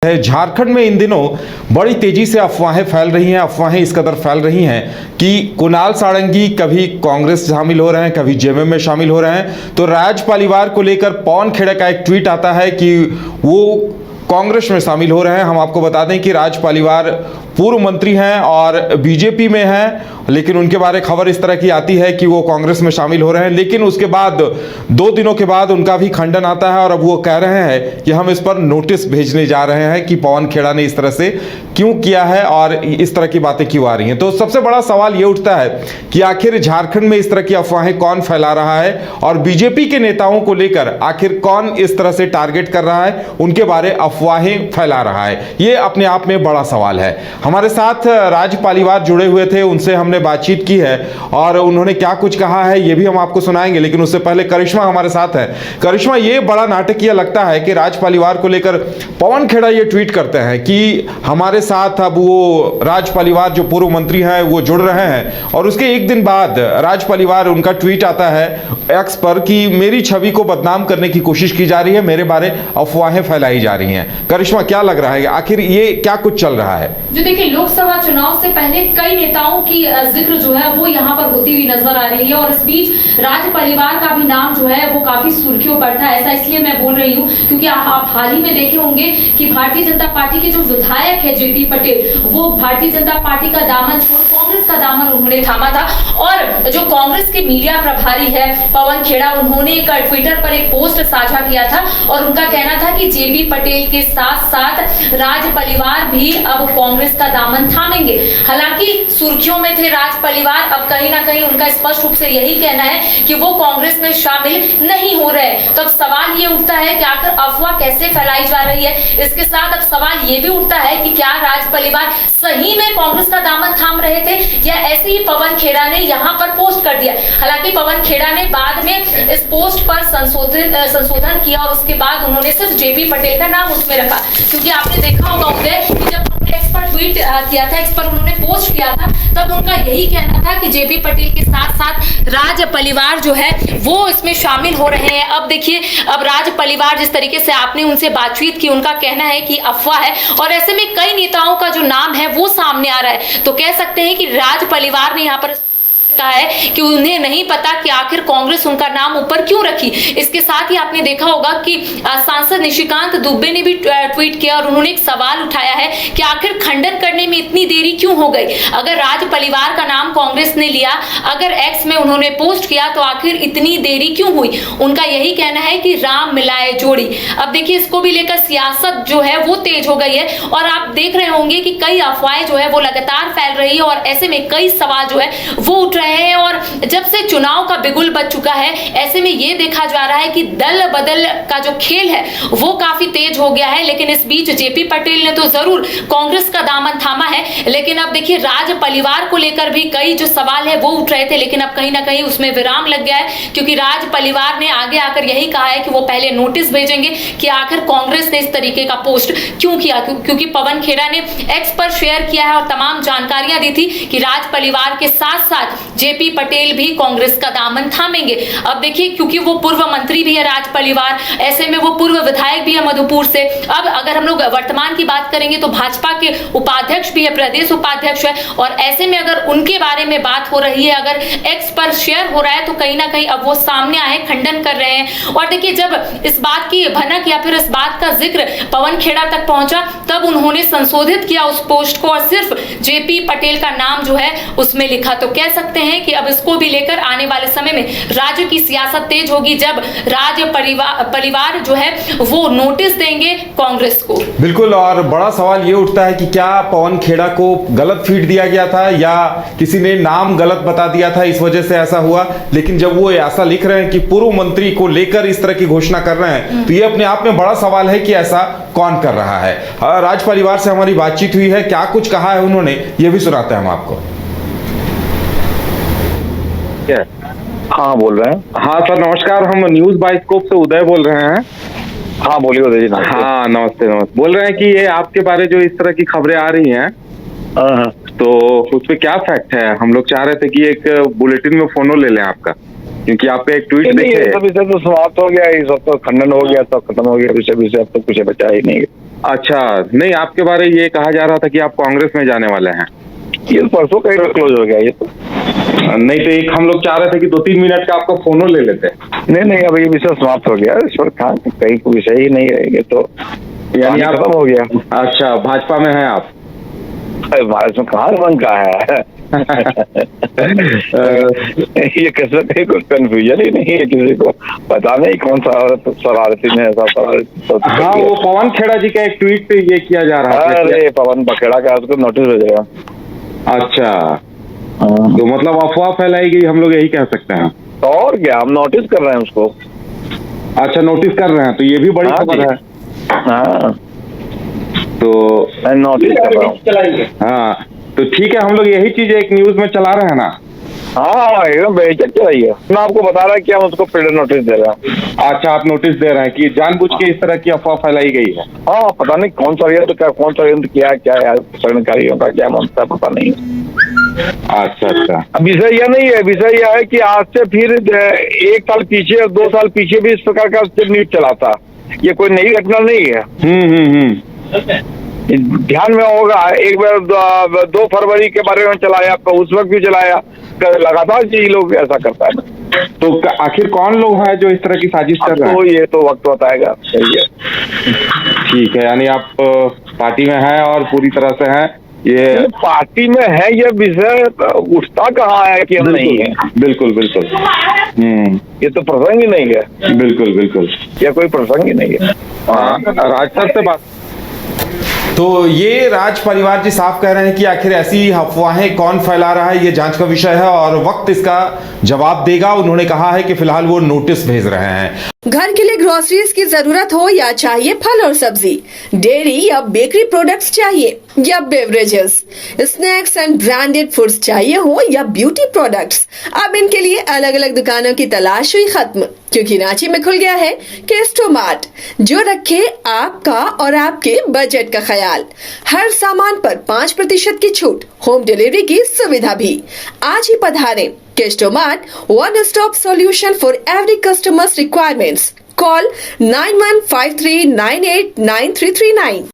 झारखंड में इन दिनों बड़ी तेजी से अफवाहें फैल रही हैं। अफवाहें इस कदर फैल रही हैं कि कुणाल सारंगी कभी कांग्रेस शामिल हो रहे हैं, कभी जेएमएम में शामिल हो रहे हैं। तो राज परिवार को लेकर पवन खेड़ा का एक ट्वीट आता है कि वो कांग्रेस में शामिल हो रहे हैं। हम आपको बता दें कि राज परिवार पूर्व मंत्री हैं और बीजेपी में हैं, लेकिन उनके बारे खबर इस तरह की आती है कि वो कांग्रेस में शामिल हो रहे हैं। लेकिन उसके बाद 2 दिनों के बाद उनका भी खंडन आता है और अब वो कह रहे हैं कि हम इस पर नोटिस भेजने जा रहे हैं कि पवन खेड़ा ने इस तरह से क्यों किया है और इस तरह की बातें क्यों आ रही हैं। तो सबसे बड़ा सवाल ये उठता है कि आखिर झारखंड में इस तरह की अफवाहें कौन फैला रहा है और बीजेपी के नेताओं को लेकर आखिर कौन इस तरह से टारगेट कर रहा है, उनके बारे अफवाहें फैला रहा है। ये अपने आप में बड़ा सवाल है। हमारे साथ राज परिवार जुड़े हुए थे, उनसे हमने बातचीत की है और उन्होंने क्या कुछ कहा है ये भी हम आपको सुनाएंगे। लेकिन उससे पहले करिश्मा हमारे साथ है। करिश्मा, ये बड़ा नाटकीय लगता है कि राज परिवार को लेकर पवन खेड़ा ये ट्वीट करते हैं कि हमारे साथ अब वो राज परिवार जो पूर्व मंत्री हैं वो जुड़ रहे हैं, और उसके एक दिन बाद राज परिवार उनका ट्वीट आता है एक्स पर कि मेरी छवि को बदनाम करने की कोशिश की जा रही है, मेरे बारे अफवाहें फैलाई जा रही हैं। करिश्मा, क्या लग रहा है आखिर ये क्या कुछ चल रहा है? जो देखिए, लोकसभा चुनाव से पहले कई नेताओं की जिक्र जो है वो यहाँ पर होती हुई नजर आ रही है और इस बीच राज परिवार का भी नाम जो है वो काफी सुर्खियों पर था। ऐसा इसलिए मैं बोल रही हूँ क्योंकि आप हाल ही में देखे होंगे कि भारतीय जनता पार्टी के जो विधायक है जेपी पटेल, वो भारतीय जनता पार्टी का दामन छोड़ कांग्रेस का दामन उन्होंने थामा था। और जो कांग्रेस के मीडिया प्रभारी है पवन खेड़ा, उन्होंने एक ट्विटर पर एक पोस्ट साझा किया था और उनका कहना था कि जेपी पटेल के साथ साथ राज परिवार भी अब कांग्रेस का दामन थामेंगे। हालांकि सुर्खियों में थे राज परिवार, अब कहीं ना कहीं उनका स्पष्ट रूप से यही कहना है कि वो कांग्रेस में शामिल नहीं हो रहे। तो अब सवाल ये उठता है कि आखिर अफवाह कैसे फैलाई जा रही है। इसके साथ अब सवाल ये भी उठता है कि क्या राज परिवार सही में कांग्रेस का दामन थाम रहे थे या ऐसे ही पवन खेड़ा ने यहाँ पर पोस्ट कर दिया। हालांकि पवन खेड़ा ने बाद में इस पोस्ट पर संशोधन किया और उसके बाद उन्होंने सिर्फ जेपी पटेल का नाम उसमें रखा, क्योंकि आपने देखा होगा उदय कि जब एक्स पर ट्वीट किया था, एक्स पर उन्होंने पोस्ट किया था, तब उनका यही कहना था कि जेपी पटेल के साथ साथ राज परिवार जो है वो इसमें शामिल हो रहे हैं। अब देखिए, अब राज परिवार जिस तरीके से आपने उनसे बातचीत की, उनका कहना है कि अफवाह है और ऐसे में कई नेताओं का जो नाम है वो सामने आ रहा है। तो कह सकते हैं कि राज परिवार ने यहाँ पर कहा है कि उन्हें नहीं पता कि आखिर कांग्रेस उनका नाम ऊपर क्यों रखी। इसके साथ ही आपने देखा होगा कि सांसद निशिकांत दुबे ने भी ट्वीट किया और उन्होंने एक सवाल उठाया है कि आखिर खंडन करने में इतनी देरी क्यों हो गई। अगर राज परिवार का नाम कांग्रेस ने लिया, अगर एक्स में उन्होंने पोस्ट किया, तो आखिर इतनी देरी क्यों हुई। उनका यही कहना है कि राम मिलाए जोड़ी। अब देखिए, इसको भी लेकर सियासत जो है वो तेज हो गई है और आप देख रहे होंगे कि कई अफवाहें जो है वो लगातार फैल रही है और ऐसे में कई सवाल जो है वो उठ रहे हैं। और जब से चुनाव का बिगुल बज चुका है, ऐसे में ये देखा जा रहा है कि दल बदल का जो खेल है वो काफी तेज हो गया है। लेकिन इस बीच जेपी पटेल ने तो जरूर कांग्रेस का दामन थामा है, लेकिन अब देखिए राज परिवार को लेकर भी कई जो सवाल है वो उठ रहे थे, लेकिन अब कहीं ना कहीं उसमें विराम लग गया है, क्योंकि राज परिवार ने आगे आकर यही कहा है कि वो पहले नोटिस भेजेंगे कि आखिर कांग्रेस ने इस तरीके का पोस्ट क्यों किया। क्योंकि पवन खेड़ा ने एक्स पर शेयर किया है और तमाम जानकारियां दी थी कि राज परिवार के साथ साथ जेपी पटेल भी कांग्रेस का दामन थामेंगे। अब देखिए, क्योंकि वो पूर्व मंत्री भी है राज परिवार, ऐसे में वो पूर्व विधायक भी है मधुपुर से। अब अगर हम लोग वर्तमान की बात करेंगे तो भाजपा के उपाध्यक्ष भी है, प्रदेश उपाध्यक्ष है, और ऐसे में अगर उनके बारे में बात हो रही है, अगर एक्स पर शेयर हो रहा है, तो कहीं ना कहीं अब वो सामने आए, खंडन कर रहे हैं। और देखिए, जब इस बात की भनक या फिर इस बात का जिक्र पवन खेड़ा तक पहुंचा, तब उन्होंने संशोधित किया उस पोस्ट को और सिर्फ जेपी पटेल का नाम जो है उसमें लिखा। तो कह सकते हैं कि अब इसको भी लेकर आने वाले समय में राज्य की सियासत तेज होगी, जब राज परिवार जो है वो नोटिस देंगे कांग्रेस को। बिल्कुल, और बड़ा सवाल ये उठता है कि क्या पवन खेड़ा को गलत फीड दिया गया था या किसी ने नाम गलत बता दिया था, इस वजह से ऐसा हुआ। लेकिन जब वो ऐसा लिख रहे हैं कि पूर्व मंत्री को लेकर इस तरह की घोषणा कर रहे हैं, तो ये अपने आप में बड़ा सवाल है कि ऐसा कौन कर रहा है। राज परिवार से हमारी बातचीत हुई है, क्या कुछ कहा है उन्होंने ये भी सुनाते हैं हम आपको। हाँ, बोल रहे हैं। हाँ सर, नमस्कार। हम न्यूज बाइस्कोप से उदय बोल रहे हैं। हाँ, बोलिए उदय जी। हाँ, नमस्ते नमस्ते। बोल रहे हैं कि ये आपके बारे जो इस तरह की खबरें आ रही हैं, तो उस पे क्या फैक्ट है? हम लोग चाह रहे थे कि एक बुलेटिन में फोनो ले लें आपका, क्योंकि आप पे एक ट्वीट देखे। सब विषय तो समाप्त हो गया, ये सब तो खंडन हो गया, सब खत्म हो गया, विषय अब तो कुछ बचा ही नहीं। अच्छा, नहीं आपके बारे में ये कहा जा रहा था कि आप कांग्रेस में जाने वाले हैं। ये परसों कहीं क्लोज हो गया ये तो। नहीं तो एक हम लोग चाह रहे थे कि 2-3 मिनट का आपका फोनो ले लेते। नहीं अब ये विषय समाप्त हो गया। ईश्वर खान कहीं कोई विषय ही नहीं है ये तो, यानी आप खत्म हो गया। अच्छा, भाजपा में हैं आप? अरे भारत में कहाँ रंग का है ये कैसे कहीं कोई कंफ्यूजन ही नहीं है, किसी को पता नहीं कौन सा औरत शरारती में ऐसा शरारती। हाँ, वो पवन खेड़ा जी का एक ट्वीट पे ये किया जा रहा था। अरे पवन बखेड़ा का उसको नोटिस भेजेगा। अच्छा, तो मतलब अफवाह फैलाई गई, हम लोग यही कह सकते हैं। तो और क्या, हम नोटिस कर रहे हैं उसको। अच्छा, नोटिस कर रहे हैं, तो ये भी बड़ी खबर है। हाँ, तो मैं नोटिस कर रहा हूँ। हाँ, तो ठीक है, हम लोग यही चीज एक न्यूज में चला रहे हैं ना। हाँ एकदम बेइज्जत चलाइए। मैं आपको बता रहा है कि हम उसको पीड़ित नोटिस दे रहे हैं। अच्छा, आप नोटिस दे रहे हैं कि जानबूझ के इस तरह की अफवाह फैलाई गई है। हाँ, पता नहीं कौन सा षड्यंत्र किया है षड्यंत्रकारियों का, क्या मनता पता नहीं। अच्छा, अब विषय यह नहीं है, विषय यह है कि आज से फिर 1 साल पीछे और 2 साल पीछे भी इस प्रकार का न्यूज चला था। ये कोई नई घटना नहीं है। ध्यान में होगा, एक बार 2 फरवरी के बारे में चलाया, तो उस वक्त भी चलाया, लगातार ये लोग ऐसा करता है। तो आखिर कौन लोग हैं जो इस तरह की साजिश कर रहे हैं? तो ये तो वक्त बताएगा। सही है, ठीक है, यानी आप पार्टी में हैं और पूरी तरह से हैं। ये पार्टी में है, ये विषय उठता कहाँ है कि हम नहीं है। बिल्कुल। ये तो प्रसंग ही नहीं है। बिल्कुल। ये कोई प्रसंग ही नहीं है। राज सर से बात। तो ये राज परिवार जी साफ कह रहे हैं कि आखिर ऐसी अफवाहें कौन फैला रहा है, ये जांच का विषय है और वक्त इसका जवाब देगा। उन्होंने कहा है कि फिलहाल वो नोटिस भेज रहे हैं। घर के लिए ग्रोसरीज की जरूरत हो या चाहिए फल और सब्जी, डेयरी या बेकरी प्रोडक्ट्स चाहिए या beverages, snacks and branded foods चाहिए हो या ब्यूटी प्रोडक्ट्स, अब इनके लिए अलग अलग दुकानों की तलाश हुई खत्म, क्योंकि रांची में खुल गया है केस्टोमार्ट, जो रखे आपका और आपके बजट का ख्याल। हर सामान पर 5% की छूट, होम डिलीवरी की सुविधा भी। आज ही पधारें केस्टोमार्ट, one stop solution for every customer's requirements. Call 9153989339.